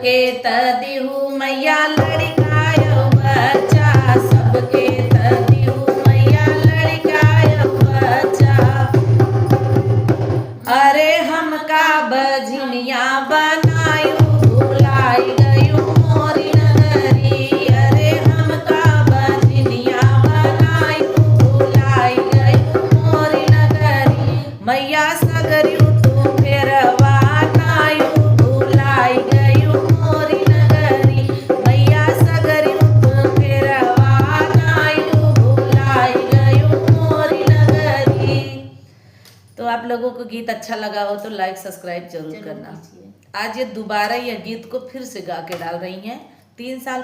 सबके तदिहु मैया लड़कायो बच्चा, सबके तदिहु मैया लड़कायो बच्चा। अरे हमका बझनिया बनायु भुलाई गयु मोरी नगरी, अरे हमका बझनिया बनायु भुलाई गयु मोरी नगरी। मैया सगरियु तू फेरवा नायु भुलाई गयु मोरी नगरी, मैया सगरियु तू फेरवा नायु भुलाई गयु मोरी नगरी। तो आप लोगों को गीत अच्छा लगा हो तो लाइक सब्सक्राइब जरूर करना। आज ये दोबारा यह गीत को फिर से गा के डाल रही हैं। 3 साल